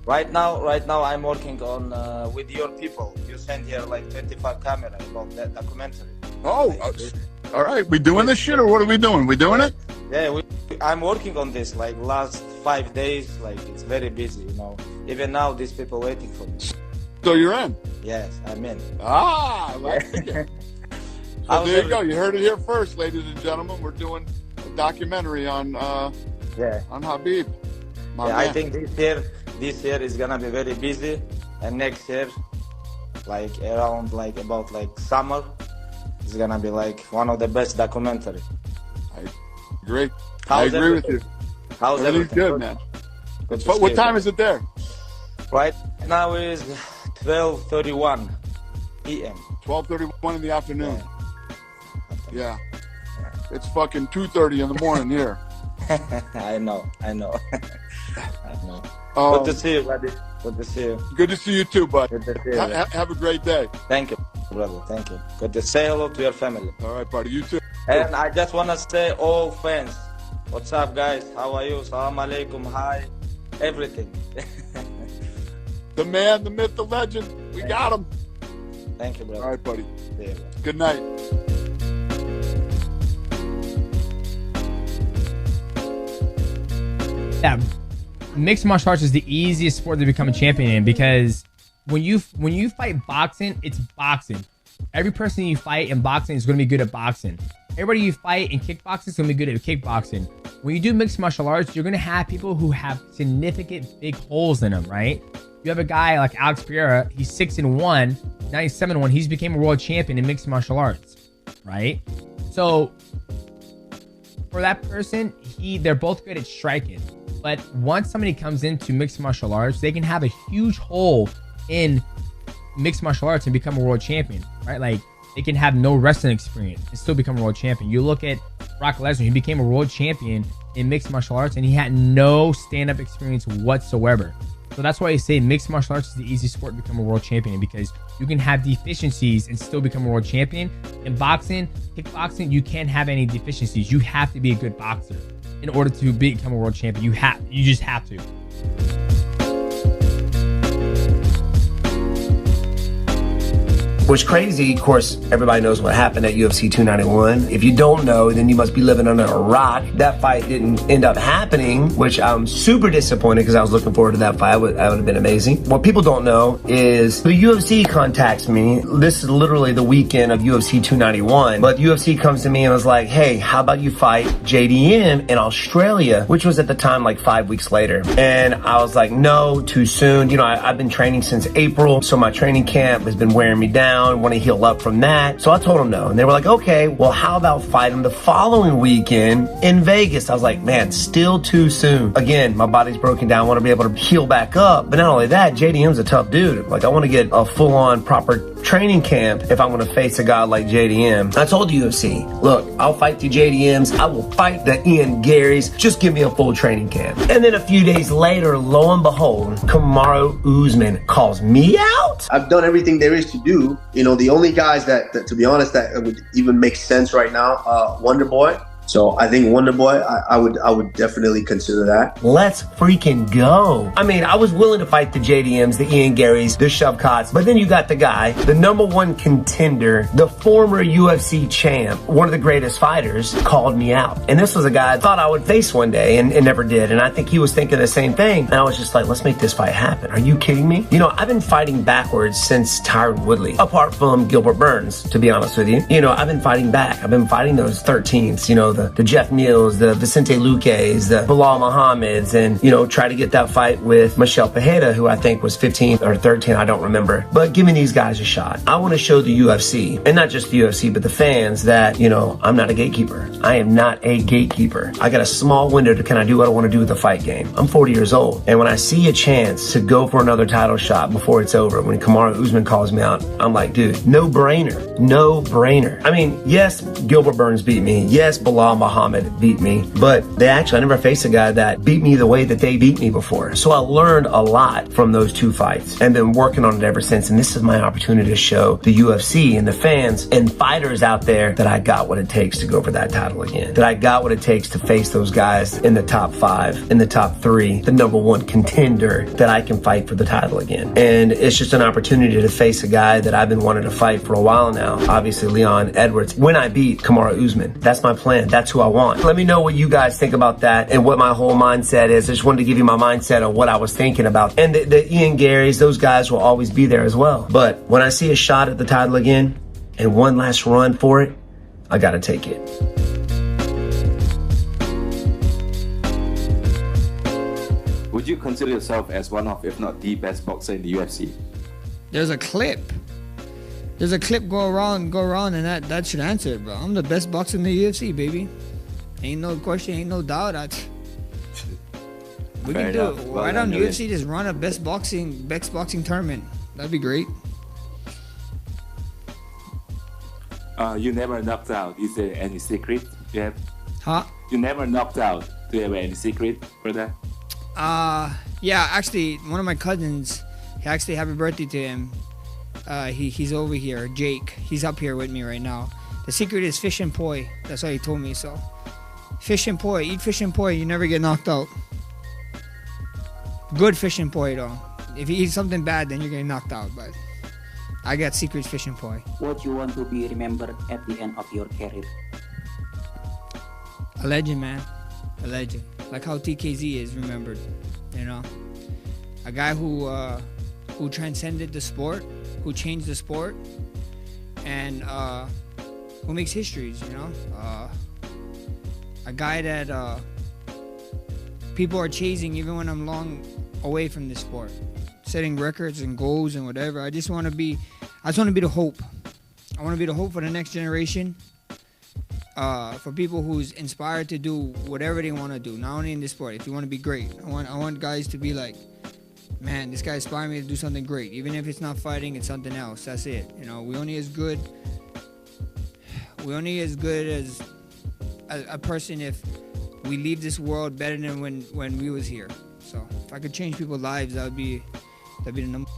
Right now I'm working on with your people. You send here like 25 camera about that documentary. Oh, all right. We doing this shit or what are we doing? We doing it? Yeah, I'm working on this like last 5 days. Like it's very busy, you know. Even now, these people waiting for me. So you're in? Yes, I'm in. Ah, I like it. So there you go. You heard it here first, ladies and gentlemen. We're doing a documentary on on Khabib. Yeah, I think this year is gonna be very busy, and next year, like around about summer, it's gonna be like one of the best documentary. I agree. I agree with you. How's everything's everything? good, man. What time is it there? Right now is 12:31 p.m. 12:31 in the afternoon. Yeah. It's fucking 2:30 in the morning here. I know. I know. Good to see you, buddy. Good to see you. Good to see you too, bud. Good to see you. Have a great day. Thank you, brother. Thank you. Good to say hello to your family. All right, buddy. You too. And I just want to say, all fans, what's up, guys? How are you? Salam alaikum. Hi. Everything. The man, the myth, the legend. We got him. Thank you, brother. All right, buddy. See you, good night. Yeah, mixed martial arts is the easiest sport to become a champion in, because when you fight boxing, it's boxing. Every person you fight in boxing is going to be good at boxing. Everybody you fight in kickboxing is going to be good at kickboxing. When you do mixed martial arts, you're going to have people who have significant big holes in them, right? You have a guy like Alex Pereira, he's 6-1, now he's 7-1. He's became a world champion in mixed martial arts, right? So for that person, they're both good at striking. But once somebody comes into mixed martial arts, they can have a huge hole in mixed martial arts and become a world champion, right? Like, they can have no wrestling experience and still become a world champion. You look at Brock Lesnar, he became a world champion in mixed martial arts and he had no stand-up experience whatsoever. So that's why I say mixed martial arts is the easiest sport to become a world champion, because you can have deficiencies and still become a world champion. In boxing, kickboxing, you can't have any deficiencies. You have to be a good boxer in order to become a world champion. You just have to. What's crazy, of course, everybody knows what happened at UFC 291. If you don't know, then you must be living under a rock. That fight didn't end up happening, which I'm super disappointed because I was looking forward to that fight. That would have been amazing. What people don't know is the UFC contacts me. This is literally the weekend of UFC 291. But UFC comes to me and was like, hey, how about you fight JDM in Australia, which was at the time like 5 weeks later. And I was like, no, too soon. You know, I've been training since April, so my training camp has been wearing me down. Want to heal up from that. So I told them no. And they were like, okay, well, how about fighting the following weekend in Vegas? I was like, man, still too soon. Again, my body's broken down. I want to be able to heal back up. But not only that, JDM's a tough dude. Like, I want to get a full-on proper training camp if I'm going to face a guy like JDM. I told the UFC, look, I'll fight the JDMs. I will fight the Ian Garys. Just give me a full training camp. And then a few days later, lo and behold, Kamaru Usman calls me out. I've done everything there is to do. You know, the only guys that to be honest, that would even make sense right now, Wonder Boy. So I think Wonder Boy, I would definitely consider that. Let's freaking go. I mean, I was willing to fight the JDMs, the Ian Garys, the Shovkats, but then you got the guy, the #1 contender, the former UFC champ, one of the greatest fighters, called me out. And this was a guy I thought I would face one day and never did. And I think he was thinking the same thing. And I was just like, let's make this fight happen. Are you kidding me? You know, I've been fighting backwards since Tyron Woodley, apart from Gilbert Burns, to be honest with you. You know, I've been fighting back. I've been fighting those 13s, you know, the Jeff Neals, the Vicente Luques, the Bilal Muhammads, and, you know, try to get that fight with Michelle Pajeda, who I think was 15 or 13, I don't remember. But giving these guys a shot. I want to show the UFC, and not just the UFC, but the fans that, you know, I'm not a gatekeeper. I am not a gatekeeper. I got a small window to kind of do what I want to do with the fight game. I'm 40 years old, and when I see a chance to go for another title shot before it's over, when Kamaru Usman calls me out, I'm like, dude, no brainer. No brainer. I mean, yes, Gilbert Burns beat me. Yes, Bilal Belal Muhammad beat me, but I never faced a guy that beat me the way that they beat me before. So I learned a lot from those 2 fights and been working on it ever since. And this is my opportunity to show the UFC and the fans and fighters out there that I got what it takes to go for that title again. That I got what it takes to face those guys in the top 5, in the top 3, the #1 contender, that I can fight for the title again. And it's just an opportunity to face a guy that I've been wanting to fight for a while now. Obviously, Leon Edwards. When I beat Kamaru Usman, that's my plan. That's who I want. Let me know what you guys think about that and what my whole mindset is. I just wanted to give you my mindset of what I was thinking about. And the Ian Garys, those guys will always be there as well. But when I see a shot at the title again and one last run for it, I gotta take it. Would you consider yourself as one of, if not the best boxer in the UFC? There's a clip. There's a clip go around, and that should answer it, bro. I'm the best boxer in the UFC, baby. Ain't no question, ain't no doubt. We can do it. Right on UFC, just run a best boxing tournament. That'd be great. You never knocked out. Is there any secret you have? Huh? You never knocked out. Do you have any secret for that? Yeah, actually, one of my cousins, happy birthday to him. He's over here, Jake. He's up here with me right now. The secret is fish and poi. That's what he told me. So, fish and poi. Eat fish and poi. You never get knocked out. Good fish and poi though. If you eat something bad, then you're getting knocked out. But I got secret fish and poi. What you want to be remembered at the end of your career? A legend, man. A legend. Like how TKZ is remembered. You know, a guy who transcended the sport, who changed the sport, and who makes histories, you know? A guy that people are chasing even when I'm long away from this sport. Setting records and goals and whatever. I just want to be the hope. I want to be the hope for the next generation. For people who's inspired to do whatever they want to do, not only in this sport. If you want to be great, I want guys to be like, man, this guy inspired me to do something great. Even if it's not fighting, it's something else. That's it. You know, we only as good as a person if we leave this world better than when we was here. So if I could change people's lives, that'd be the number.